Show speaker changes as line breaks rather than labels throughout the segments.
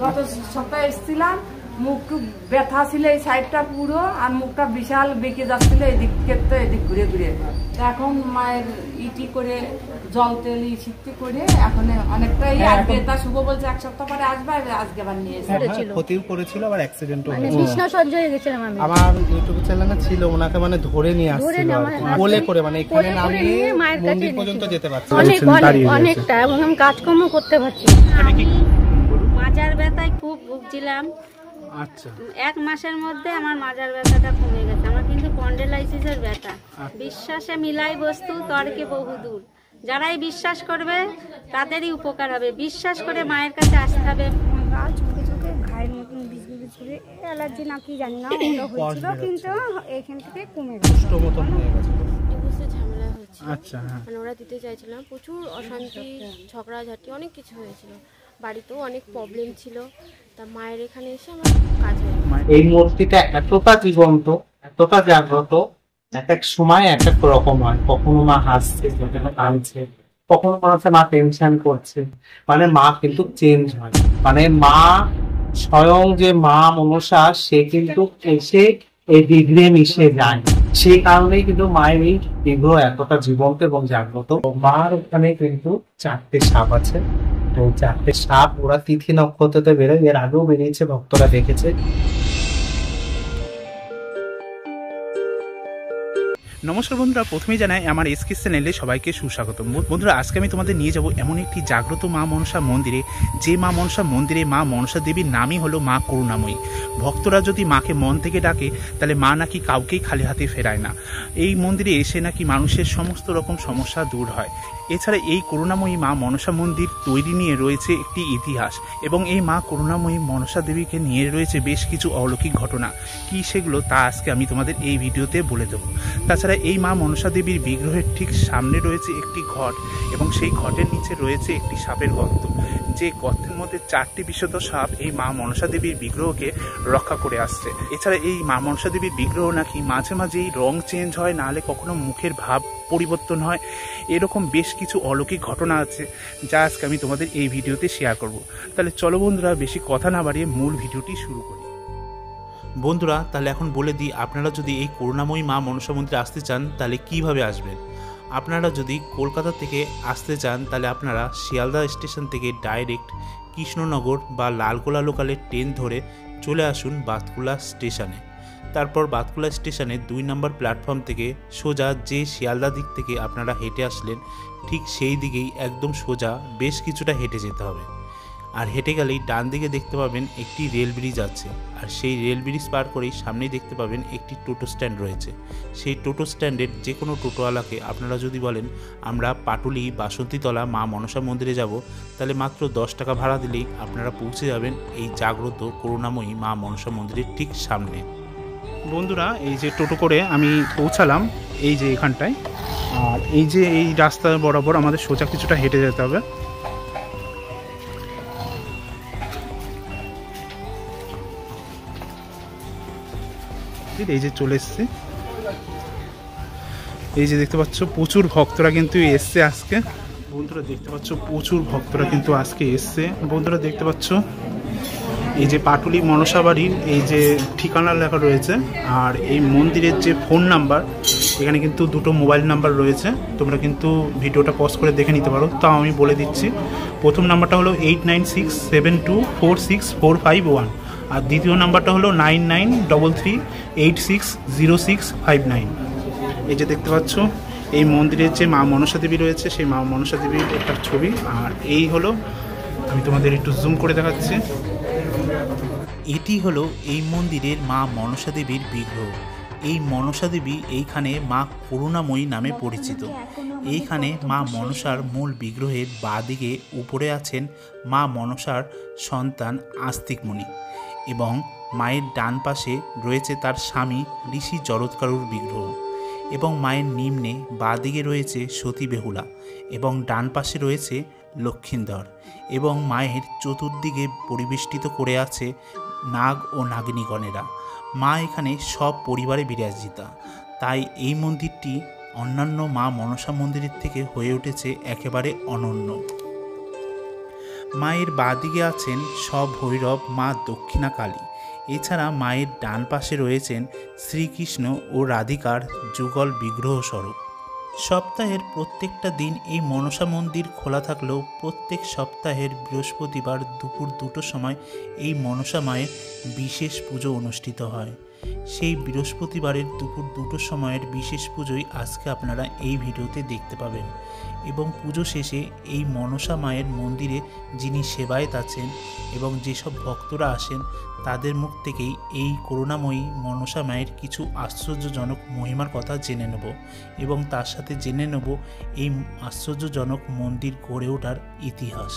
গত সপ্তাহে এসেছিলাম, মুখ ব্যথা ছিল এই সাইডটা পুরো, আর মুখটা বিশাল বেঁকে যাচ্ছিল এদিক থেকে এদিক ঘুরে ঘুরে। এখন মায়ের ইটি করে জল তেল সিদ্ধি করে এখন অনেকটাই আসবে। তা শুভ বলছে এক সপ্তাহ পরে আসবে, আজকে আবার নিয়ে এসেছিল।
ক্ষতিও করেছিল, আবার অ্যাক্সিডেন্টও
মানে বিষ্ণু সহ্য হয়ে গেছিলাম আমি।
আমার ইউটিউব চ্যানেলে ছিল, ওনাকে মানে ধরে নিয়ে আসছিল কোলে করে, মানে এখানে নামিয়ে মন্দির পর্যন্ত যেতে পারছে
অনেকটা, এবং আমি কাজকর্ম করতে পারছি। মাজার ব্যথায় খুব ভুগছিলাম।
আচ্ছা,
1 মাসের মধ্যে আমার মাজার ব্যথাটা কমে গেছে। আমার কিন্তু স্পন্ডেলাইসিসের ব্যথা। বিশ্বাসে মিলাই বস্তু, তর্কে বহুদূর। যারাই বিশ্বাস করবে তাদেরই উপকার হবে। বিশ্বাস করে মায়ের কাছে আসতে হবে। চোখে চোখে ঘায়ের মতন বিজবিজ করে অ্যালার্জি না কি জানি না ওটা হয়েছিল, কিন্তু এখান থেকে কমে গেছে।
ডিভোর্সে ঝামেলা হচ্ছে।
আচ্ছা, হ্যাঁ,
মানে ওরা দিতে চাইছিলাম, প্রচুর অশান্তি, ঝগড়াঝাটি অনেক কিছু হয়েছিল, বাড়িতেও অনেক প্রবলেম ছিল। তা মায়ের এখানে এসে আমার কাজ হয়ে
এই মূর্তিটা এতটা জীবন্ত, এতটা জাগ্রত, এক এক সময় এক এক রকম হয়। কখনো মা হাসছে, কখনো কাঁদছে, কখনো মনে হচ্ছে মা টেনশন করছে। মানে মা কিন্তু চেঞ্জ হয়। মানে মা স্বয়ং যে মা মনসা, সে কিন্তু এসে এই বিঘ্নে মিশে যায়। সেই কারণেই কিন্তু মায়ের এই বিগ্রহ এতটা জীবন্ত এবং জাগ্রত। মার ওখানে কিন্তু 4টে সাপ আছে। তো 4টে সাপ ওরা তিথি নক্ষত্রতে বেরোয়, এর আগেও বেরিয়েছে, ভক্তরা দেখেছে।
নমস্কার বন্ধুরা, প্রথমেই জানাই আমার এসকে চ্যানেলে সবাইকে সুস্বাগতম। বন্ধুরা, আজকে আমি তোমাদের নিয়ে যাব এমন একটি জাগ্রত মা মনসা মন্দিরে, যে মা মনসা মন্দিরে মা মনসা দেবীর নামই হলো মা করুণাময়ী। ভক্তরা যদি মাকে মন থেকে ডাকে, তাহলে মা নাকি কাউকেই খালি হাতে ফেরায় না। এই মন্দিরে এসে নাকি মানুষের সমস্ত রকম সমস্যা দূর হয়। এছাড়া এই করুণাময়ী মা মনসা মন্দির তৈরি নিয়ে রয়েছে একটি ইতিহাস, এবং এই মা করুণাময়ী মনসা দেবীকে নিয়ে রয়েছে বেশ কিছু অলৌকিক ঘটনা। কি সেগুলো তা আজকে আমি তোমাদের এই ভিডিওতে বলে দেবো। তাছাড়া এই মা মনসা দেবীর বিগ্রহের ঠিক সামনে রয়েছে একটি ঘট, এবং সেই ঘটের নিচে রয়েছে একটি সাপের গর্ত, যে গর্তের মধ্যে 4টি বিশুদ্ধ সাপ এই মা মনসা দেবীর বিগ্রহকে রক্ষা করে আসছে। এছাড়া এই মা মনসা দেবীর বিগ্রহ নাকি মাঝে মাঝেই রং চেঞ্জ হয়, নাহলে কখনো মুখের ভাব পরিবর্তন হয়। এরকম বেশ কিছু অলৌকিক ঘটনা আছে, যা আজকে আমি তোমাদের এই ভিডিওতে শেয়ার করব। তাহলে চলো বন্ধুরা, বেশি কথা না বাড়িয়ে মূল ভিডিওটি শুরু করি। বন্ধুরা, তাহলে এখন বলে দিই, আপনারা যদি এই করুণাময়ী মা মনসা মন্দিরে আসতে চান, তাহলে কিভাবে আসবেন। আপনারা যদি কলকাতা থেকে আসতে চান, তাহলে আপনারা শিয়ালদা স্টেশন থেকে ডাইরেক্ট কৃষ্ণনগর বা লালগোলা লোকালে ট্রেন ধরে চলে আসুন বাতকুলা স্টেশনে। তারপর বাতকুলা স্টেশনে 2 নম্বর প্ল্যাটফর্ম থেকে সোজা যে শিয়ালদা দিক থেকে আপনারা হেঁটে আসলেন, ঠিক সেই দিকেই একদম সোজা বেশ কিছুটা হেঁটে যেতে হবে। আর হেঁটে গেলেই ডান দিকে দেখতে পাবেন একটি রেল ব্রিজ আছে, আর সেই রেল ব্রিজ পার করেই সামনেই দেখতে পাবেন একটি টোটো স্ট্যান্ড রয়েছে। সেই টোটো স্ট্যান্ডের যে কোনো টোটোওয়ালাকে আপনারা যদি বলেন আমরা পাটুলি বাসন্তীতলা মা মনসা মন্দিরে যাব, তাহলে মাত্র 10 টাকা ভাড়া দিলেই আপনারা পৌঁছে যাবেন এই জাগ্রত করুণাময়ী মা মনসা মন্দিরের ঠিক সামনে। বন্ধুরা, এই যে টোটো করে আমি পৌঁছালাম এই যে এখানটায়, আর এই যে এই রাস্তা বরাবর আমাদের সোজা কিছুটা হেঁটে যেতে হবে। এই যে চলে এসছে, এই যে দেখতে পাচ্ছ প্রচুর ভক্তরা কিন্তু এসছে আজকে। বন্ধুরা দেখতে পাচ্ছ প্রচুর ভক্তরা কিন্তু আজকে এসছে। বন্ধুরা দেখতে পাচ্ছ এই যে পাটুলি মনসা বাড়ির এই যে ঠিকানা লেখা রয়েছে, আর এই মন্দিরের যে ফোন নাম্বার, এখানে কিন্তু 2টো মোবাইল নাম্বার রয়েছে। তোমরা কিন্তু ভিডিওটা পজ করে দেখে নিতে পারো, তাও আমি বলে দিচ্ছি। প্রথম নাম্বারটা হলো 8967246451, আর দ্বিতীয় নাম্বারটা হলো 9933860659। এই যে দেখতে পাচ্ছ এই মন্দিরের যে মা মনসা দেবী রয়েছে, সেই মা মনসা দেবীর একটা ছবি। আর এই হলো, আমি তোমাদের একটু জুম করে দেখাচ্ছি, এটি হলো এই মন্দিরের মা মনসা দেবীর বিগ্রহ। এই মনসা দেবী এইখানে মা করুণাময়ী নামে পরিচিত। এইখানে মা মনসার মূল বিগ্রহের বাঁদিকে উপরে আছেন মা মনসার সন্তান আস্তিকমণি, এবং মায়ের ডান পাশে রয়েছে তার স্বামী ঋষি জরৎকারুর বিগ্রহ, এবং মায়ের নিম্নে বাঁদিকে রয়েছে সতী বেহুলা, এবং ডান পাশে রয়েছে লক্ষিন্দর, এবং মায়ের চতুর্দিকে পরিবেষ্টিত করে আছে নাগ ও নাগিনীগণেরা। মা এখানে সব পরিবারে বিরাজিতা, তাই এই মন্দিরটি অন্যান্য মা মনসা মন্দিরের থেকে হয়ে উঠেছে একেবারে অনন্য। মায়ের বাঁদিকে আছেন সভৈরব মা দক্ষিণা কালী। এছাড়া মায়ের ডান পাশে রয়েছেন শ্রীকৃষ্ণ ও রাধিকার যুগল বিগ্রহ স্বরূপ। সপ্তাহের প্রত্যেকটা দিন এই মনসা মন্দির খোলা থাকলেও প্রত্যেক সপ্তাহের বৃহস্পতিবার দুপুর 2টোর সময় এই মনসা মায়ের বিশেষ পুজো অনুষ্ঠিত হয়। সেই বৃহস্পতিবারের দুপুর 2টোর সময়ের বিশেষ পুজোই আজকে আপনারা এই ভিডিওতে দেখতে পাবেন। এবং পুজো শেষে এই মনসা মায়ের মন্দিরে যিনি সেবায়েত আছেন এবং যেসব ভক্তরা আসেন তাদের মুখ থেকেই এই করুণাময়ী মনসা মায়ের কিছু আশ্চর্যজনক মহিমার কথা জেনে নেব এবং তার সাথে জেনে নেব এই আশ্চর্যজনক মন্দির গড়ে ওঠার ইতিহাস।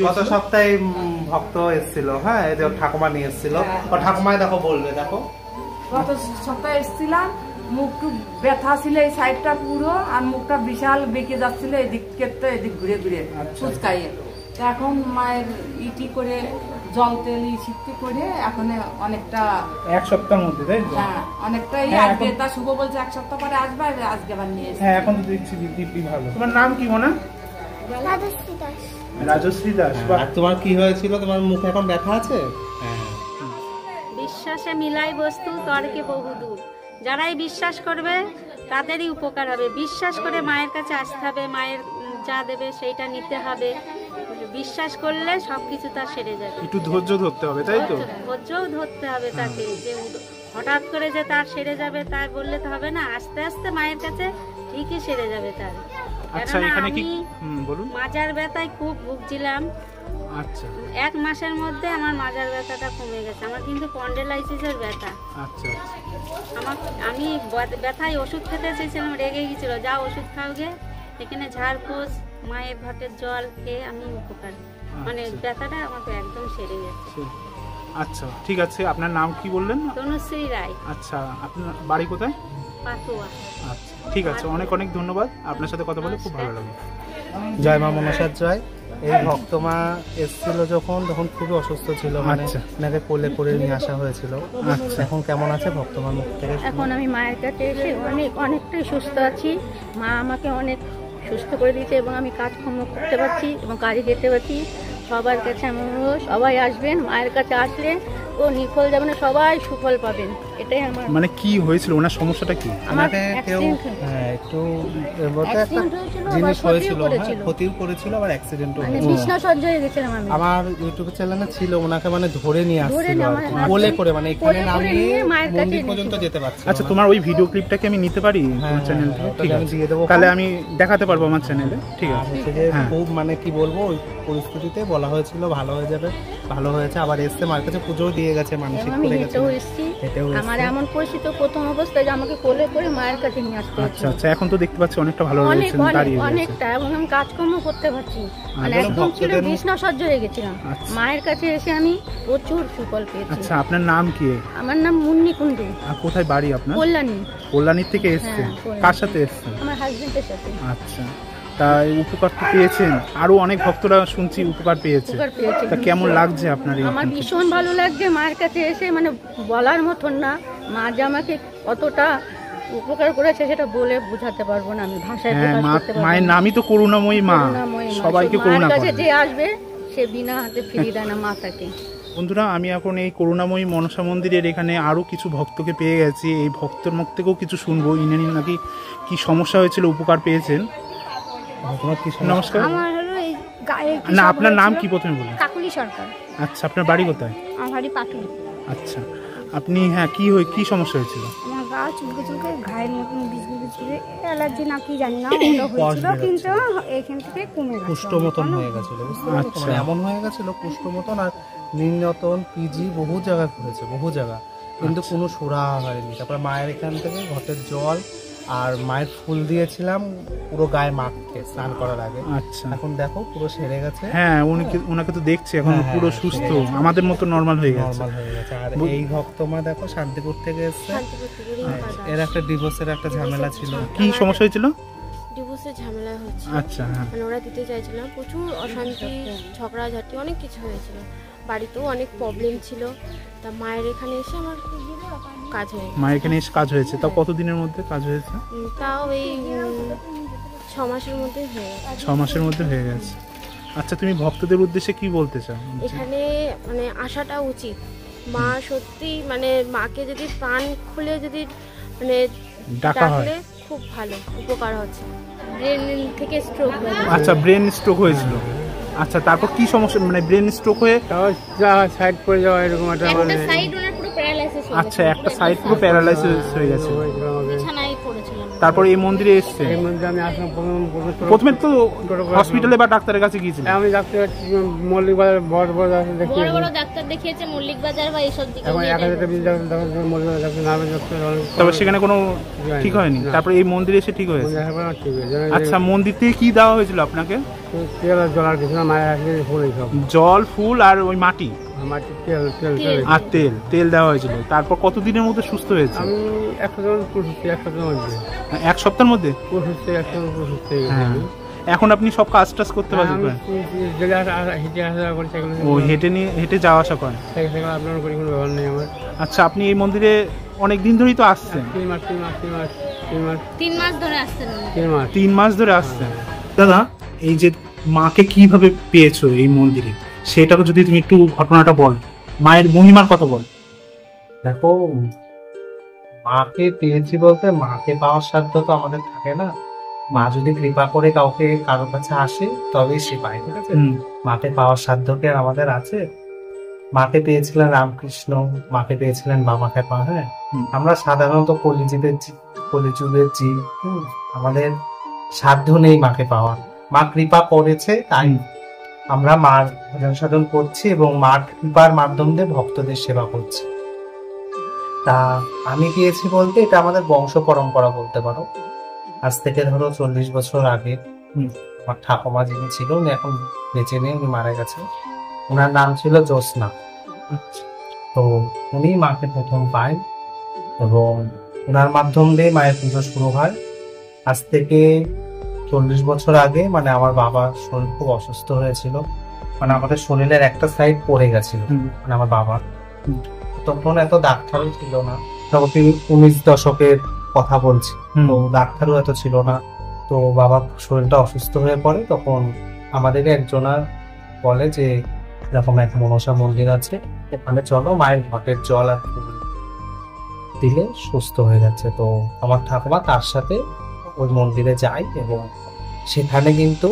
গত সপ্তাহে ভক্ত এসেছিল, হ্যাঁ এই যে ঠাকুমা নিয়ে এসেছিল, ও ঠাকুমায় দেখো বলবে। দেখো
গত সপ্তাহে এসেছিলাম, মুখ ব্যথা ছিল এই সাইডটা পুরো, আর মুখটা বিশাল বেঁকে যাচ্ছিল এদিক থেকে এদিক ঘুরে ঘুরে ফুচকাইয়ে। এখন মায়ের ইটি করে জল তেল সিদ্ধ করে এখন অনেকটা
1 সপ্তাহের মধ্যে, তাই তো?
হ্যাঁ অনেকটাই আসবে। তা শুভ বলছে 1 সপ্তাহ পরে আসবে, আজকে আবার নিয়ে এসেছে।
হ্যাঁ এখন তো দেখছি দিব্যি ভালো। তোমার নাম কি মনে? রাজশ্রী দাস। আর তোমার কি হয়েছিল? তোমার মুখে এখন ব্যথা আছে?
বিশ্বাসে মিলাই বস্তু তর্কে বহুদূর। যারাই বিশ্বাস করবে তাদেরই উপকার হবে। বিশ্বাস করে মায়ের কাছে আসতে হবে, মায়ের যা দেবে সেইটা নিতে হবে। বিশ্বাস করলে সবকিছু তার সেরে যাবে।
একটু ধৈর্য ধরতে হবে, তাই তো?
ধৈর্যও ধরতে হবে তাকে, যে হঠাৎ করে যে তার সেরে যাবে তাই বললে তো হবে না। আস্তে আস্তে মায়ের কাছে ঠিকই সেরে যাবে তার।
আচ্ছা এখানে কি বলুন?
মাজার ব্যথায় খুব ভুগছিলাম।
আচ্ছা
1 মাসের মধ্যে আমার মাজার ব্যথাটা কমে গেছে। আমার কিন্তু স্পন্ডেলাইসিসের ব্যথা।
আচ্ছা
আমি ব্যথায় ওষুধ খেতে চেয়েছিলাম, রেগে গেছিল, যা ওষুধ খাওগে। এখানে ঝাড়ফুঁস মায়ের ঘটের জল খেয়ে আমি উপকার, মানে ব্যথাটা আমাকে একদম সেরে গেছে।
আচ্ছা ঠিক আছে, আপনার নাম কি বললেন?
তনুশ্রী রায়।
আচ্ছা আপনার বাড়ি কোথায়?
পাতুয়া।
আচ্ছা ঠিক আছে, অনেক অনেক ধন্যবাদ, আপনার সাথে কথা বলে খুব ভালো লাগলো। জয় মা মনসার জয়। এই ভক্তমা এসেছিল যখন খুবই অসুস্থ ছিল, মানে ওনাকে কোলে করে নিয়ে আসা হয়েছিল। আচ্ছা এখন কেমন আছে ভক্তমার মুখ থেকে?
এখন আমি মায়ের কাছে এসে অনেকটাই সুস্থ আছি। মা আমাকে অনেক সুস্থ করে দিয়েছে এবং আমি কাজকর্ম করতে পারছি এবং কাজে যেতে পারছি। সবার কাছে আমি সবাই আসবেন, মায়ের কাছে আসলে ও নিখোঁজ যাবে না, সবাই সুফল পাবেন, এটাই আমার।
মানে কি হয়েছিল, ওনার সমস্যাটা কি?
আমাকে
কেউ একটু জিনিস হয়েছিল, ক্ষতিও করেছিল, আবার অ্যাক্সিডেন্টও হয়েছিল।
বিছনা সহ্য হয়ে গেছিলাম আমি।
আমার ইউটিউব চ্যানেলে ছিল, ওনাকে মানে ধরে নিয়ে আসছিল কোলে করে, মানে এখানে নামিয়ে মন্দির পর্যন্ত যেতে পারছে।
আচ্ছা তোমার ওই ভিডিও ক্লিপটা কি আমি নিতে পারি আমার চ্যানেল থেকে? ঠিক আছে দিয়ে দেবো, তাহলে আমি দেখাতে পারবো আমার চ্যানেলে। ঠিক আছে।
খুব মানে কি বলবো, ওই পরিস্থিতিতে বলা হয়েছিল ভালো হয়ে যাবে, ভালো হয়েছে। আবার এসছে মার কাছে পুজো দিয়ে গেছে, মানসিক করে গেছে।
আমার এমন পরিস্থিতি প্রথম অবস্থায় যে আমাকে কোলে করে মায়ের কাছে নিয়ে আসতে হচ্ছে।
আচ্ছা আচ্ছা, এখন তো দেখতে পাচ্ছি অনেকটা ভালো রয়েছে, দাঁড়িয়ে
অনেকটা, এবং আমি কাজকর্ম করতে পারছি, মানে একদম ছিল বিছনা সহ্য হয়ে গেছিলাম। মায়ের কাছে এসে আমি প্রচুর সুফল পেয়েছি।
আচ্ছা আপনার নাম কি?
আমার নাম মুন্নি কুন্ডু।
আর কোথায় বাড়ি আপনার?
কল্যাণী।
কল্যাণীর থেকে এসেছেন? কার সাথে এসেছেন?
আমার হাজবেন্ডের সাথে।
আচ্ছা, তাই উপকার তো পেয়েছেন, আরো অনেক ভক্তরা শুনছি উপকার পেয়েছে, তা কেমন লাগছে আপনার?
আমার ভীষণ ভালো লাগছে মায়ের কাছে এসে, মানে বলার মতন না। মা যে আমাকে কতটা উপকার করেছে সেটা বলে বোঝাতে পারবো না, আমি ভাষায় প্রকাশ করতে পারবো না।
মায়ের নামই তো করুণাময়ী মা, সবাইকে করুণা করে।
যে আসবে সে বিনা হাতে ফিরিয়ে দেয় না মাতাকে।
বন্ধুরা, আমি এখন এই করুণাময়ী মনসা মন্দিরের এখানে আরো কিছু ভক্তকে পেয়ে গেছি। এই ভক্তের মুখ থেকেও কিছু শুনবো, ইনি নাকি কি সমস্যা হয়েছিল, উপকার পেয়েছেন। নমস্কার।
আমার হলো এই গায়ে
না, আপনার নাম কি প্রথমে বলুন?
কাকুলি সরকার।
আচ্ছা, আপনার বাড়ি কোথায়?
আমার বাড়ি পাটুলি।
আচ্ছা, আপনি কি সমস্যা হয়েছিল?
আমার
গা চুলকে ঘায়ের মতন বিজলি অ্যালার্জি না কি জানি না ওটা হয়েছিল, কিন্তু এখান থেকে কমে গেছে,
কুষ্ঠ মতন হয়ে গেছিল, বুঝতে পারছো? মানে এমন হয়ে গেছিল কুষ্ঠ মতন। আর নিম্নতন পিজি বহু জায়গা ঘুরেছে, বহু জায়গা, কিন্তু কোনো সুরা হয়নি। তারপরে মায়ের এখান থেকে ঘটের জল আর মায়ের ফুল দিয়েছিলাম পুরো গায়ে মাখতে স্নান করার আগে।
আচ্ছা,
এখন দেখো পুরো সেরে গেছে।
হ্যাঁ, ওনাকে তো দেখছি এখন পুরো সুস্থ, আমাদের মতো নর্মাল হয়ে গেছে।
আর এই ভক্ত মা দেখো শান্তিপুর থেকে এসেছে। এর একটা ডিভোর্সের একটা ঝামেলা ছিল।
কি সমস্যা হয়েছিল?
ডিভোর্সের ঝামেলা হচ্ছে,
আচ্ছা, হ্যাঁ,
মানে ওরা দিতে চাইছিল না, প্রচুর অশান্তি ঝগড়াঝাটি অনেক কিছু হয়েছিল, বাড়িতেও অনেক প্রবলেম ছিল। তা মায়ের এখানে এসে আমার কাজ হয়ে গেছে।
মায়ের এখানে এসে কাজ হয়েছে। তাও কতদিনের মধ্যে কাজ হয়েছে?
তাও এই 6 মাসের মধ্যে হয়ে গেছে।
6 মাসের মধ্যে হয়ে গেছে। আচ্ছা, তুমি ভক্তদের উদ্দেশ্যে কি বলতে চাও?
এখানে মানে আসাটা উচিত। মা সত্যি মানে মাকে যদি প্রাণ খুলে যদি মানে ডাকলে খুব ভালো উপকার হচ্ছে। ব্রেন থেকে স্ট্রোক হয়েছে।
আচ্ছা, ব্রেন স্ট্রোক হয়েছিল। আচ্ছা, তারপর কি সমস্যা? মানে ব্রেন স্ট্রোক হয়ে
সাইড পড়ে যাওয়া এরকম একটা, মানে
সাইড ওনার পুরো প্যারালাইসিস হয়ে গেছে।
আচ্ছা, একটা সাইড পুরো প্যারালাইসিস হয়ে গেছে।
বিছানায় পড়েছিলেন।
তারপর এই মন্দিরে এসেছে।
এই মন্দিরে আমি আসলাম
প্রথমে তো হসপিটালে বা ডাক্তারের কাছে গিয়েছিলেন?
আমি ডাক্তার মল্লিক বাজার বড় বড়
ডাক্তার দেখিয়েছে, মল্লিক বাজার বা এইসব দিকে।
এখন 1000 বিল ডাক্তার মল্লিক ডাক্তার নামে ডাক্তার,
তবে সেখানে কোনো ঠিক হয়নি। তারপর এই মন্দিরে এসে ঠিক হয়েছে। আচ্ছা, মন্দির থেকে কি দেওয়া হয়েছিল আপনাকে?
তেল আর জল আর কিছু না, মায়ের আসলে ফুল,
জল, ফুল আর ওই মাটি আর তেল দেওয়া হয়েছিল। তারপর কতদিনের মধ্যে সুস্থ হয়েছে?
আমি 1 সপ্তাহের মধ্যে।
1 সপ্তাহের মধ্যে? হ্যাঁ। এখন আপনি সব কাজ টাজ করতে পারবেন? ও, হেঁটে যাওয়া আসা করেন?
আপনার কোনো ব্যাপার নেই আমার।
আচ্ছা, আপনি এই মন্দিরে অনেক দিন ধরেই তো আসছেন?
3 মাস ধরে আসছেন।
3 মাস ধরে আসছেন। দাদা, এই যে মাকে কিভাবে পেয়েছো এই মন্দিরে, সেটাকে যদি তুমি একটু ঘটনাটা বল, মায়ের মহিমার কথা বল।
দেখো, মাকে পেয়েছি বলতে মাকে পাওয়ার সাধ্য তো আমাদের থাকে না। মা যদি কৃপা করে কাউকে কারোর কাছে আসে তবেই সে পায়, ঠিক আছে? মাকে পাওয়ার সাধ্য কি আমাদের আছে? মাকে পেয়েছিলেন রামকৃষ্ণ, মাকে পেয়েছিলেন বাবা খেপা। হ্যাঁ, আমরা সাধারণত কলিযুগের জীব, আমাদের সাধ্য নেই মাকে পাওয়ার। মা কৃপা করেছে, তাই আমরা মার ভজন সাধন করছি এবং মার কৃপার মাধ্যম দিয়ে ভক্তদের সেবা করছি। তা আমি পেয়েছি বলতে এটা আমাদের বংশ পরম্পরা বলতে পারো। আজ থেকে ধরো 40 বছর আগে আমার ঠাকুমা যিনি ছিল, উনি এখন বেঁচে নেই, উনি মারা গেছে। ওনার নাম ছিল জ্যোৎস্না। তো উনি মাকে প্রথম পায় এবং ওনার মাধ্যম দিয়ে মায়ের পুজো শুরু হয়। আজ থেকে 40 বছর আগে, মানে আমার বাবার শরীর খুব অসুস্থ হয়েছিল, মানে আমাদের শরীরের একটা সাইড পড়ে গেছিল, মানে আমার বাবা। তখন এত ডাক্তারও ছিল না, তখন 19 দশকের কথা বলছি, তো ডাক্তারও এত ছিল না। তো বাবার শরীরটা অসুস্থ হয়ে পড়ে, তখন আমাদের একজনার বলে যে এরকম এক মনসা মন্দির আছে, এখানে চলো, মায়ের ঘটের জল আর ফুল দিলে সুস্থ হয়ে যাচ্ছে। তো আমার ঠাকুমা তার সাথে ওই মন্দিরে যায় এবং সেখানে কিন্তু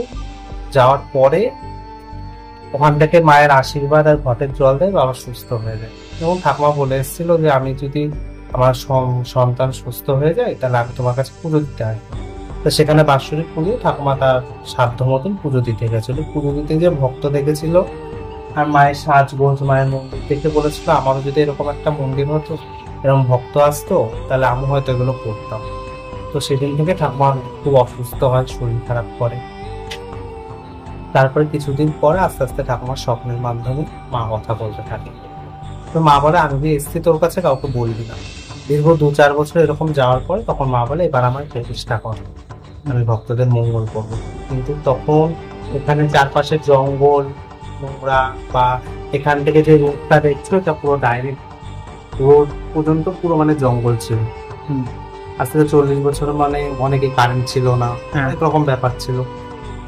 যাওয়ার পরে ওখান থেকে মায়ের আশীর্বাদ আর ঘটের জল দেয়, বাবা সুস্থ হয়ে যায়। এবং ঠাকুমা বলে এসেছিল যে আমি যদি আমার সন্তান সুস্থ হয়ে যায় তাহলে আমি তোমার কাছে পুজো দিতে আসবো। তো সেখানে বাৎসরিক পুজো ঠাকুমা তার সাধ্য মতন পুজো দিতে গেছিল। পুজো দিতে যে ভক্ত দেখেছিল আর মায়ের সাজগোজ, মায়ের মন্দির দেখে বলেছিল আমারও যদি এরকম একটা মন্দির হতো, এরকম ভক্ত আসতো, তাহলে আমি হয়তো এগুলো করতাম। তো সেদিন থেকে ঠাকুমা খুব অসুস্থ হয়, শরীর খারাপ করে। তারপরে কিছুদিন পরে আস্তে আস্তে ঠাকুমার স্বপ্নের মাধ্যমে মা কথা বলতে থাকে। তো মা বলে আমি যে এসছি তোর কাছে কাউকে বলবি না। দীর্ঘ 2-4 বছর এরকম যাওয়ার পরে তখন মা বলে এবার আমার প্রতিষ্ঠা কর, আমি ভক্তদের মঙ্গল করবো। কিন্তু তখন এখানে চারপাশে জঙ্গল, নোংরা, বা এখান থেকে যে রোডটা দেখছো এটা পুরো ডাইরেক্ট রোড পর্যন্ত পুরো মানে জঙ্গল ছিল। আজ থেকে 40 বছর মানে অনেকে কারেন্ট ছিল না, অনেক রকম ব্যাপার ছিল।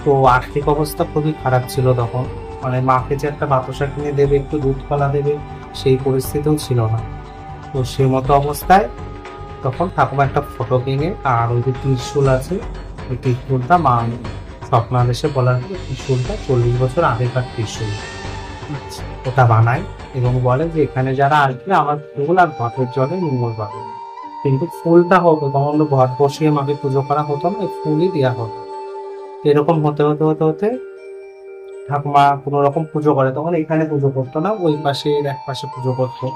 তো আর্থিক অবস্থা খুবই খারাপ ছিল তখন, মানে মাকে যে একটা বাতাসা কিনে দেবে, একটু দুধ কলা দেবে, সেই পরিস্থিতিও ছিল না। তো সেই মতো অবস্থায় তখন ঠাকুমা একটা ফটো কিনে, আর ওই যে ত্রিশূল আছে, ওই ত্রিশূলটা মা স্বপ্নাদেশে বলার ত্রিশূলটা 40 বছর আগেকার ত্রিশূল, ওটা বানায় এবং বলে যে এখানে যারা আসবে আমার ফুল আর ঘটের জলে মঙ্গল পাবে। কিন্তু ফুলটা হতো তখন তো ঘট বসিয়ে মাকে পুজো করা হতো না, ফুলই দেওয়া হতো। এরকম হতে হতে হতে হতে ঠাকুমা কোনো রকম পুজো করে, তখন এখানে পুজো করতো না, ওই পাশে এক পাশে পুজো করতো।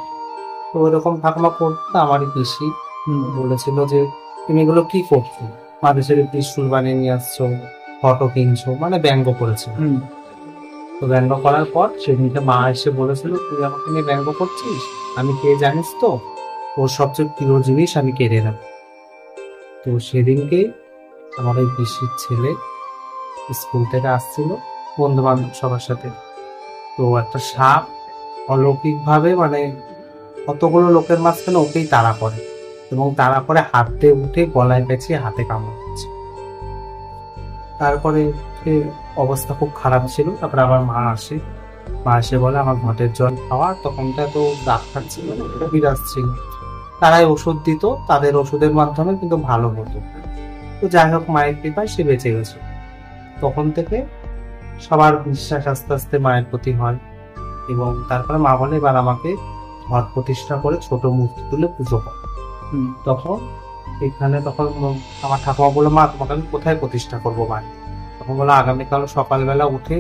তো ওইরকম ঠাকুমা করতো। আমারই পিসি বলেছিল যে তুমি এগুলো কি করছো, মানুষের ত্রিশূল বানিয়ে নিয়ে আসছো, ফটো কিনছো, মানে ব্যঙ্গ করেছিল। তো ব্যঙ্গ করার পর সেদিনকে মা এসে বলেছিল তুই আমাকে নিয়ে ব্যঙ্গ করছিস, আমি কে জানিস তো, ওর সবচেয়ে প্রিয় জিনিস আমি কেড়ে নেব। তো সেদিনকে আমার ওই পিসির ছেলে স্কুল থেকে আসছিল বন্ধু বান্ধব সবার সাথে, তো একটা সাপ অলৌকিক ভাবে মানে কতগুলো লোকের মাঝখানে ওকেই তাড়া করে, এবং তাড়া করে হাতে উঠে গলায় পেঁচিয়ে হাতে কামড় দিচ্ছে। তারপরে অবস্থা খুব খারাপ ছিল। তারপরে আবার মা এসে বলে আমার ঘটের জল খাওয়া, তখন তো এত ডাক্তার ছিল না, বিরাজ ছিল, তারাই ওষুধ দিত, তাদের ওষুধের মাধ্যমে কিন্তু ভালো হতো। তো যাই হোক মায়ের কৃপায় সে বেঁচে গেছে। তখন থেকে সবার বিশ্বাস আস্তে আস্তে মায়ের প্রতি হয়, এবং তারপরে মা বলে এবার আমাকে ঘট প্রতিষ্ঠা করে ছোট মূর্তি তুলে পুজো কর। তখন এখানে তখন আমার ঠাকুমা বললো মা তোমাকে আমি কোথায় প্রতিষ্ঠা করবো মা? তখন বললো আগামীকাল সকালবেলা উঠে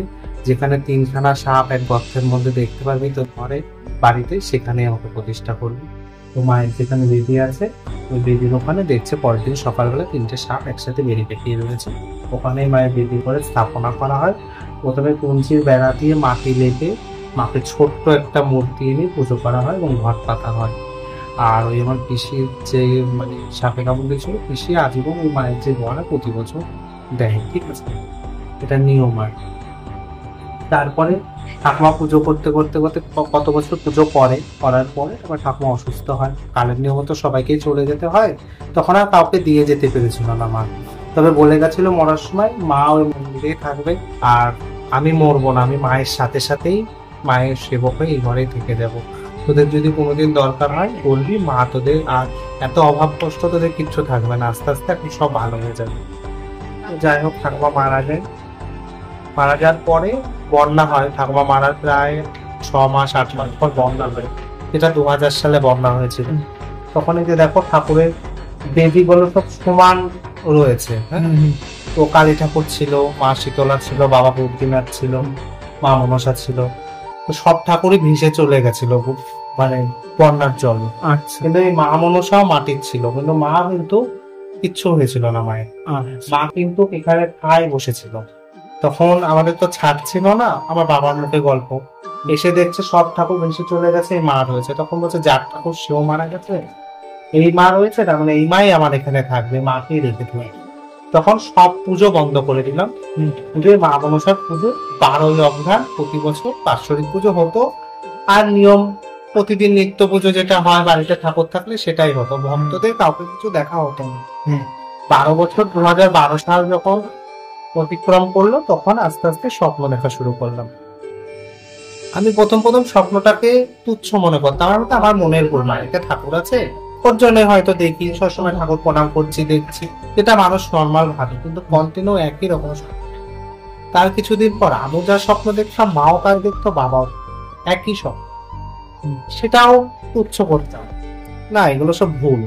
যেখানে 3খানা সাপ এক গর্তের মধ্যে দেখতে পারবি তোর ঘরে বাড়িতে, সেখানে আমাকে প্রতিষ্ঠা করবি। তো মায়ের যেখানে বেদি আছে ওই বেদির ওখানে দেখছে পরের দিন সকালবেলা 3টে সাপ একসাথে বেরিয়ে পেটিয়ে রয়েছে। ওখানেই মায়ের বেদি করে স্থাপনা করা হয়। প্রথমে কুঞ্চির বেড়া দিয়ে মাটি লেপে মাকে ছোট্ট একটা মূর্তি এনে পুজো করা হয় এবং ঘট পাতা হয়। আর ওই আমার পিসির যে মানে সাপে কামড় দিয়েছিল, পিসি আজীবন ওই মায়ের যে গড়া প্রতি বছর দেয়, ঠিক আছে, এটা নিয়ম। আর তারপরে ঠাকুমা পুজো করতে করতে করতে কত বছর পুজো করার পরে আবার ঠাকুমা অসুস্থ হয়। কালের নিয়ম তো সবাইকেই চলে যেতে হয়, তখন আর কাউকে দিয়ে যেতে পেরেছিল না মা। তবে বলে গেছিল মরার সময় মা ওই মন্দিরেই থাকবে, আর আমি মরবো না, আমি মায়ের সাথে সাথেই মায়ের সেবক হয়ে এই ঘরেই থেকে যাব। তোদের যদি কোনোদিন দরকার হয় বলবি, মা তোদের আর এত অভাব কষ্ট তোদের কিচ্ছু থাকবে না, আস্তে আস্তে এখন সব ভালো হয়ে যাবে। যাই হোক ঠাকুমা মারা যায়। মারা যাওয়ার পরে বন্যা হয়। ঠাকুমা মারার প্রায় 6 মাস 8 মাস পর বন্যা হয়, যেটা 2000 সালে বন্যা হয়েছিল। তখন এই যে দেখো ঠাকুরের দেবীগুলো সব সমান রয়েছে। তো কালী ঠাকুর ছিল, মা শীতলা ছিল, বাবা বুদ্ধিনাথ ছিল, মা মনসা ছিল। তো সব ঠাকুরই ভেসে চলে গেছিল মানে বন্যার জল। কিন্তু এই মা মনসাও মাটির ছিল, কিন্তু মা কিন্তু কিচ্ছু হয়েছিল না মায়ের। মা কিন্তু এখানে ঠায় বসেছিল। তখন আমাদের তো ছাদ ছিল না, আমার বাবার মুখে গল্প এসে দেখছে সব ঠাকুর ভেসে চলে গেছে, এই মা রয়েছে। তখন বলছে যার ঠাকুর সেও মারা গেছে, এই মা রয়েছে, তার মানে এই মাই আমার এখানে থাকবে, মাকেই রেখে দেবে। তখন সব পুজো বন্ধ করে দিলাম। পুজো মা মনসার পুজো 12ই অঘ্রাণ প্রতি বছর বাৎসরিক পুজো হতো। আর নিয়ম প্রতিদিন নিত্য পুজো যেটা হয় বাড়িতে ঠাকুর থাকলে সেটাই হতো, ভক্তদের কাউকে কিছু দেখা হতো না। 12 বছর 2012 সাল যখন অতিক্রম করলো তখন আস্তে আস্তে স্বপ্ন দেখা শুরু করলাম। আমি প্রথম স্বপ্নটাকে তুচ্ছ মনে করতাম, আমার মনের ভুল, বাড়িতে ঠাকুর আছে ওর জন্য হয়তো দেখি, সবসময় ঠাকুর প্রণাম করছি দেখছি, যেটা মানুষ নর্মাল ভাবে, কিন্তু কন্টিনিউ একই রকম। তার কিছুদিন পর আমি যা স্বপ্ন দেখতাম মাও তার দেখতো, বাবাও একই স্বপ্ন, সেটাও তুচ্ছ করতাম না, এগুলো সব ভুল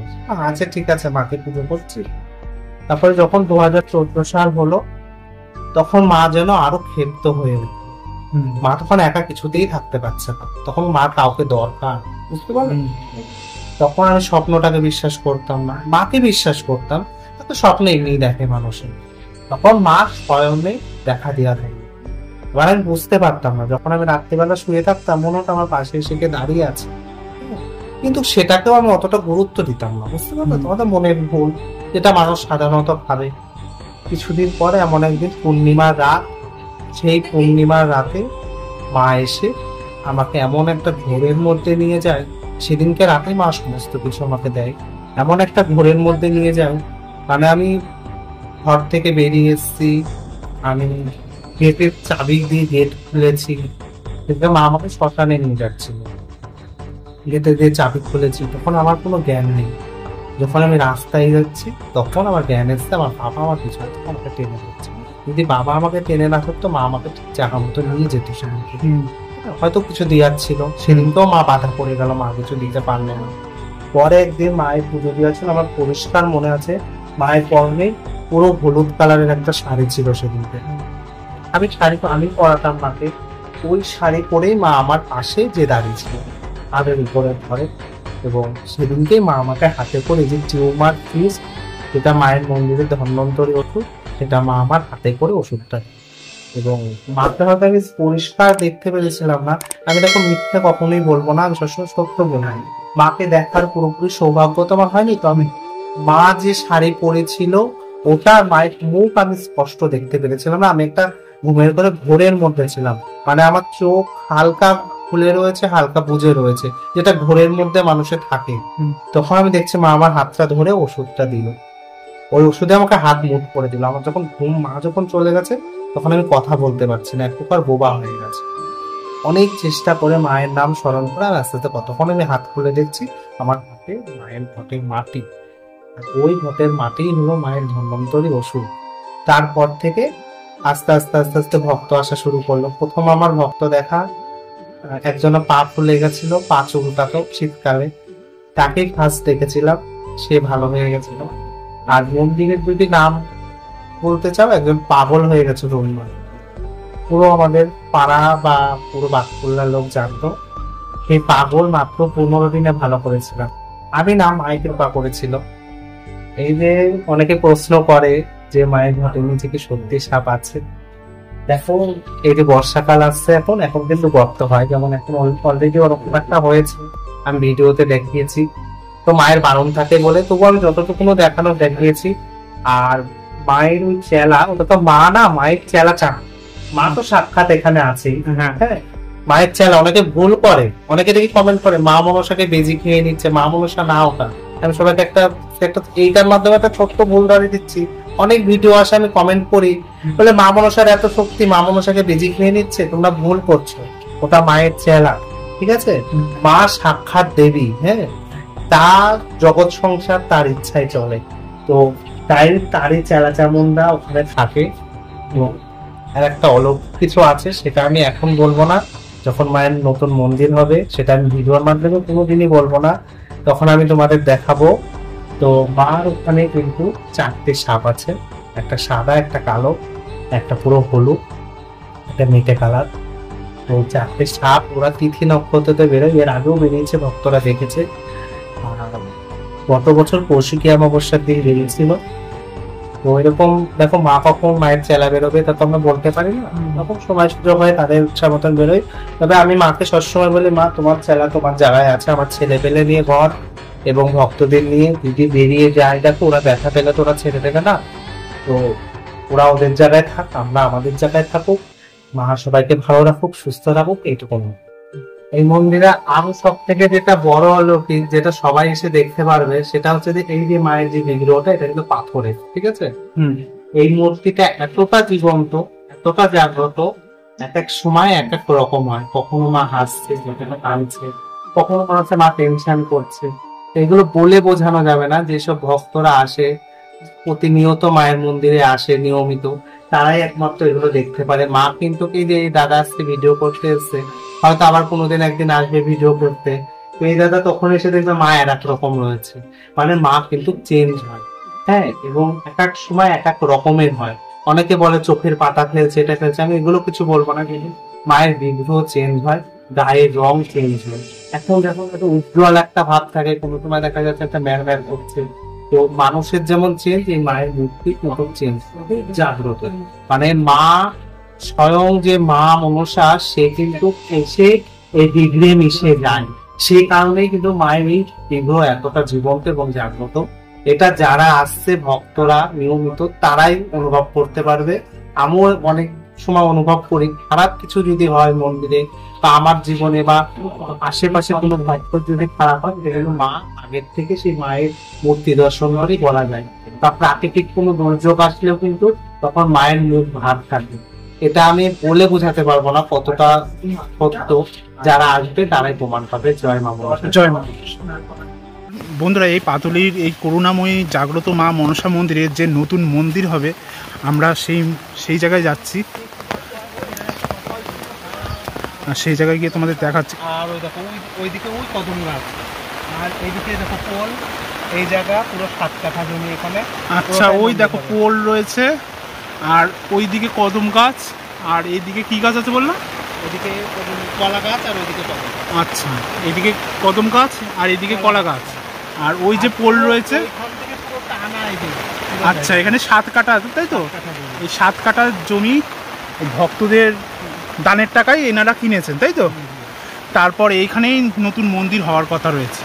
আছে, ঠিক আছে মাকে পুজো করছি। তারপরে যখন 2014 সাল হলো তখন মা যেন আরো ক্ষিপ্ত হয়ে উঠল। মা তখন একা কিছুতেই থাকতে পারছে না, তখন মা কাউকে দরকার, বুঝতে পারলেন? তখন আমি স্বপ্নটাকে বিশ্বাস করতাম না, মাকে বিশ্বাস করতাম, তো স্বপ্ন এমনি দেখে মানুষের। তখন মা স্বয়নে দেখা দেওয়া থাকে। এবার আমি বুঝতে পারতাম না, যখন আমি রাত্রিবেলা শুয়ে থাকতাম মনে হতো আমার পাশে এসে কে দাঁড়িয়ে আছে, কিন্তু সেটাকেও আমি অতটা গুরুত্ব দিতাম না, বুঝতে পারলাম? তোমাদের মনের ভুল, যেটা মানুষ সাধারণত ভাবে। কিছুদিন পরে এমন একদিন পূর্ণিমার রাত, সেই পূর্ণিমার রাতে মা এসে আমাকে এমন একটা ঘোরের মধ্যে নিয়ে যায়, সেদিনকে রাতে মা সমস্ত কিছু আমাকে দেয়, এমন একটা ঘোরের মধ্যে নিয়ে যায়, মানে আমি ঘর থেকে বেরিয়ে এসেছি, আমি গেটের চাবি দিয়ে গেট খুলেছি, কিন্তু মা আমাকে শ্মশানে নিয়ে যাচ্ছিল, গেটে দিয়ে চাবি খুলেছি, তখন আমার কোনো জ্ঞান নেই। যখন আমি রাস্তায় যাচ্ছি তখন আমার জ্ঞান এসছে, আমার বাবা আমার পিছনে আমাকে টেনে যাচ্ছে। যদি বাবা আমাকে টেনে না করতো মা আমাকে ঠিক জায়গা মতো নিয়ে যেত, হয়তো কিছু দেওয়ার ছিল, সেদিনকেও মা বাধা পড়ে গেল, মা কিছু দিতে পারলো না। পরে একদিন মায়ের পুজো দিয়েছিল, আমার পরিষ্কার মনে আছে, মায়ের পরনে পুরো হলুদ কালারের একটা শাড়ি ছিল সেদিনকে। আমি পরাতাম মাকে, ওই শাড়ি পরেই মা আমার পাশে যে দাঁড়িয়েছিল হাতের উপরে ধরে, এবং সেদিনকেই মা আমাকে হাতে করে যে টিউমার ফিস, যেটা মায়ের মন্দিরে ধন্বন্তরী ওষুধ, সেটা মা আমার হাতে করে ওষুধটা, এবং মাকে হয়তো আমি পরিষ্কার দেখতে পেরেছিলাম না, আমি দেখো মিথ্যে কখনোই বলবো না, আমি সবসময় সত্য বলি। মাকে দেখার পুরোপুরি সৌভাগ্য তো আমার হয়নি, তো আমি মা যে শাড়ি পরেছিল ওটা, মায়ের মুখ আমি স্পষ্ট দেখতে পেরেছিলাম না। আমি একটা ঘুমের করে ঘোরের মধ্যে ছিলাম, মানে আমার চোখ হালকা খুলে রয়েছে, হালকা বুজে রয়েছে, যেটা ঘোরের মধ্যে মানুষের থাকে। তখন আমি দেখছি মা আমার হাতটা ধরে ওষুধটা দিল, ওই ওষুধে আমাকে হাত মুঠ করে দিল। আমার যখন ঘুম, মা যখন চলে গেছে, তখন আমি কথা বলতে পারছি না, এক প্রকার বোবা হয়ে গেছে। অনেক চেষ্টা করে মায়ের নাম স্মরণ করে আর আস্তে আস্তে কতক্ষণ আমি হাত খুলে দেখছি আমার হাতে মায়ের ঘটের মাটি, আর ওই ঘটের মাটি হলো মায়ের ধন্বন্তরী ওষুধ। তারপর থেকে আস্তে আস্তে আস্তে আস্তে ভক্ত আসা শুরু করলো। প্রথম আমার ভক্ত দেখা একজনের পা ফুলে গেছিল, পা চুলকাতো শীতকালে, তাকেই ফার্স্ট দেখেছিলাম, সে ভালো হয়ে গেছিল। আর মন্দিরের যদি নাম বলতে চাও, একজন পাগল হয়ে গেছে রবিবার, পুরো আমাদের পাড়া বা পুরো বাঁকুড়ার লোক জানতো। সেই পাগল মাত্র 15 দিনে ভালো করেছিলাম আমি, না মায়ের কৃপা করেছিল। এই যে অনেকে প্রশ্ন করে যে মায়ের ঘটে নিচে কি সত্যি সাপ আছে, দেখো এই যে বর্ষাকাল আসছে, এখন কিন্তু গর্ত হয়, যেমন এখন অলরেডি ওরকম একটা হয়েছে, আমি ভিডিওতে দেখিয়েছি। তো মায়ের বারণ থাকে বলে তবু আমি যতটুকু দেখিয়েছি। আর মায়ের ওই চেলা, ওটা তো মা না, মায়ের চেলা চা, মা তো সাক্ষাৎ এখানে আছেই। হ্যাঁ, মায়ের চেলা। অনেকে ভুল করে, অনেকে দেখি কমেন্ট করে মা মনসাকে বেজি খেয়ে নিচ্ছে, মা মনসা না ওটা। আমি সবাইকে একটা এইটার মাধ্যমে একটা ছোট্ট ভুল ধরিয়ে দিচ্ছি। অনেক ভিডিও আসে, আমি কমেন্ট করি, বলে মা মনসার এত শক্তি, মা মনসাকে বেজি খেয়ে নিচ্ছে, তোমরা ভুল করছো, ওটা মায়ের চেলা, ঠিক আছে? মা সাক্ষাৎ দেবী, হ্যাঁ, তার জগৎ সংসার তার ইচ্ছায় চলে। তো তারই চেলা চামুন্ডা ওখানে থাকে, এবং আর একটা অলৌকিক কিছু আছে, সেটা আমি এখন বলবো না। যখন মায়ের নতুন মন্দির হবে, সেটা আমি ভিডিওর মাধ্যমে কোনোদিনই বলবো না, তখন আমি তোমাদের দেখাবো। তো মার ওখানে কিন্তু 4টে সাপ আছে, একটা সাদা, একটা কালো, একটা পুরো হলুদ, একটা মেটে কালার। তো 4টে সাপ, ওরা তিথি নক্ষত্রতে বেরোয়, এর আগেও বেরিয়েছে, ভক্তরা দেখেছে। গত বছর কৌশিকী অমাবস্যার দিন বেরিয়েছিল। তো এরকম দেখো, মা কখন মায়ের চেলা বেরোবে তা তো আমরা বলতে পারি না, তখন সময় সুযোগ হয় তাদের ইচ্ছা মতন বেরোয়। তবে আমি মাকে সবসময় বলি, মা তোমার চেলা তোমার জায়গায় আছে, আমার ছেলে পেলে নিয়ে ঘর এবং ভক্তদের নিয়ে যদি বেরিয়ে যায়, দেখো ওরা ব্যথা পেলে তো ওরা ছেড়ে দেবে না, তো ওরা ওদের জায়গায় থাক, আমরা আমাদের জায়গায় থাকুক, মা সবাইকে ভালো রাখুক, সুস্থ রাখুক, এইটুকু। এই মন্দিরে আরো সব থেকে যেটা বড় অলৌকিক, যেটা সবাই এসে দেখতে পারবে, সেটা হচ্ছে যে এই যে মায়ের যে বিগ্রহটা, এটা কিন্তু পাথরের, ঠিক আছে? এই মূর্তিটা এতটা জীবন্ত, এতটা জাগ্রত, এক এক সময় এক এক রকম হয়। কখনো মা হাসছে, কখনো কাঁদছে, কখনো মনে হচ্ছে মা টেনশন করছে। এগুলো বলে বোঝানো যাবে না। যেসব ভক্তরা আসে, প্রতিনিয়ত মায়ের মন্দিরে আসে নিয়মিত, তারাই একমাত্র এগুলো দেখতে পারে। মা কিন্তু কি যে এই দাদা আসছে ভিডিও করতে এসছে, হয়তো আবার কোনোদিন একদিন আসবে ভিডিও করতে, তো এই দাদা তখন এসে দেখবে মা এক রকম রয়েছে, মানে মা কিন্তু চেঞ্জ হয়, হ্যাঁ, এবং এক এক সময় এক এক রকমের হয়। অনেকে বলে চোখের পাতা ফেলছে, এটা ফেলছে, আমি এগুলো কিছু বলবো না, কিন্তু মায়ের বিগ্রহ চেঞ্জ হয়, গায়ের রং চেঞ্জ হয়। এখন যখন একটা উজ্জ্বল একটা ভাব থাকে, কোনো সময় দেখা যাচ্ছে একটা ম্যার ম্যার করছে। তো মানুষের যেমন চেঞ্জ, এই মায়ের মূর্তি মতো চেঞ্জ, জাগ্রত। মানে মা স্বয়ং যে মা মনসা, সে কিন্তু এসে এই বিগ্রহে মিশে যায়, সেই কারণেই কিন্তু মায়ের এই বিগ্রহ এতটা জীবন্ত এবং জাগ্রত। এটা যারা আসছে ভক্তরা নিয়মিত, তারাই অনুভব করতে পারবে। আমিও অনেক সময় অনুভব করি, খারাপ কিছু যদি হয় মন্দিরে বা আমার জীবনে বা আশেপাশে কোনো ভক্ত যদি খারাপ হয়, সেগুলো মা আগের থেকে সেই মায়ের মূর্তি দর্শন করেই বলা যায়। বা প্রাকৃতিক কোনো দুর্যোগ আসলেও কিন্তু তখন মায়ের মুখ ভার থাকে। এটা আমি বলে বোঝাতে পারবো না কতটা সত্য, যারা আসবে তারাই প্রমাণ পাবে। জয় মা মনসা।
জয় মা। বন্ধুরা, এই পাতুলির এই করুণাময়ী জাগ্রত মা মনসা মন্দিরের যে নতুন মন্দির হবে, আমরা সেই জায়গায় যাচ্ছি, আর সেই জায়গায় গিয়ে তোমাদের দেখাচ্ছি।
আর ওই দেখো ওইদিকে ওই কদম গাছ, আর এইদিকে দেখো পোল, এই জায়গা পুরো 7 কাঠা জমি এখানে।
আচ্ছা, ওই দেখো পোল রয়েছে, আর ওইদিকে কদম গাছ, আর এইদিকে কি গাছ আছে বললাম?
এদিকে কলা গাছ আর ওইদিকে কদম।
আচ্ছা, এদিকে কদম গাছ আর এদিকে কলা গাছ, আর ওই যে পোল রয়েছে। আচ্ছা, এখানে 7 কাঠা আছে তাই তো? এই 7 কাঠা জমি ভক্তদের দানের টাকায় এনারা কিনেছেন তাই তো? তারপর এইখানেই নতুন মন্দির হওয়ার কথা রয়েছে।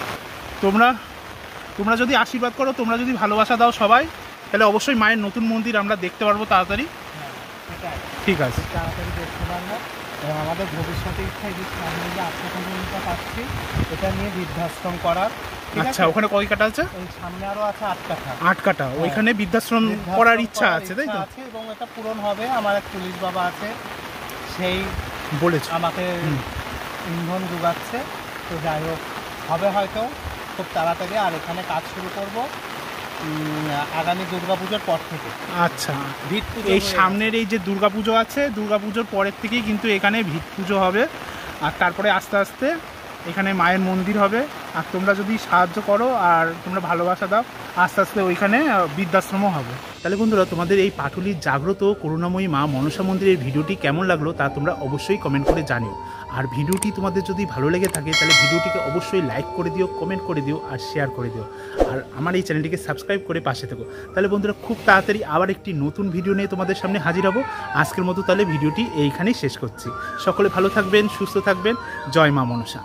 তোমরা যদি আশীর্বাদ করো, তোমরা যদি ভালোবাসা দাও সবাই, তাহলে অবশ্যই মায়ের নতুন মন্দির আমরা দেখতে পারবো তাড়াতাড়ি। ঠিক আছে,
তাড়াতাড়ি দেখতে পারবো। এবং আমাদের ভবিষ্যতে ইচ্ছা যে সামনে যে 8 কাঠা জমিটা পাচ্ছি, এটা নিয়ে বৃদ্ধাশ্রম করার।
আচ্ছা, ওখানে কয় কাঠা আছে?
ওই সামনে আরো আছে 8 কাঠা।
8 কাঠা, ওইখানে বৃদ্ধাশ্রম করার ইচ্ছা আছে তাই তো?
এবং এটা পূরণ হবে। আমার এক পুলিশ বাবা আছে, সেই
বলেছে
আমাকে ইন্ধন যোগাচ্ছে। তো যাই হোক, হবে হয়তো খুব তাড়াতাড়ি। আর এখানে কাজ শুরু করব আগামী দুর্গাপুজোর পর থেকে।
আচ্ছা, ভিত পুজো, এই সামনের এই যে দুর্গাপুজো আছে, দুর্গাপুজোর পরের থেকেই কিন্তু এখানে ভিত পুজো হবে। আর তারপরে আস্তে আস্তে এখানে মায়ের মন্দির হবে। আর তোমরা যদি সাহায্য করো আর তোমরা ভালোবাসা দাও, আস্তে আস্তে ওইখানে বৃদ্ধাশ্রমও হবে। তাহলে বন্ধুরা, তোমাদের এই পাটুলির জাগ্রত করুণাময়ী মা মনসা মন্দিরের ভিডিওটি কেমন লাগলো তা তোমরা অবশ্যই কমেন্ট করে জানিও। আর ভিডিওটি তোমাদের যদি ভালো লেগে থাকে তাহলে ভিডিওটিকে অবশ্যই লাইক করে দিও, কমেন্ট করে দিও আর শেয়ার করে দিও। আর আমার এই চ্যানেলটিকে সাবস্ক্রাইব করে পাশে থেকো। তাহলে বন্ধুরা, খুব তাড়াতাড়ি আবার একটি নতুন ভিডিও নিয়ে তোমাদের সামনে হাজির হব। আজকের মতো তাহলে ভিডিওটি এইখানেই শেষ করছি। সকলে ভালো থাকবেন, সুস্থ থাকবেন। জয় মা মনসা।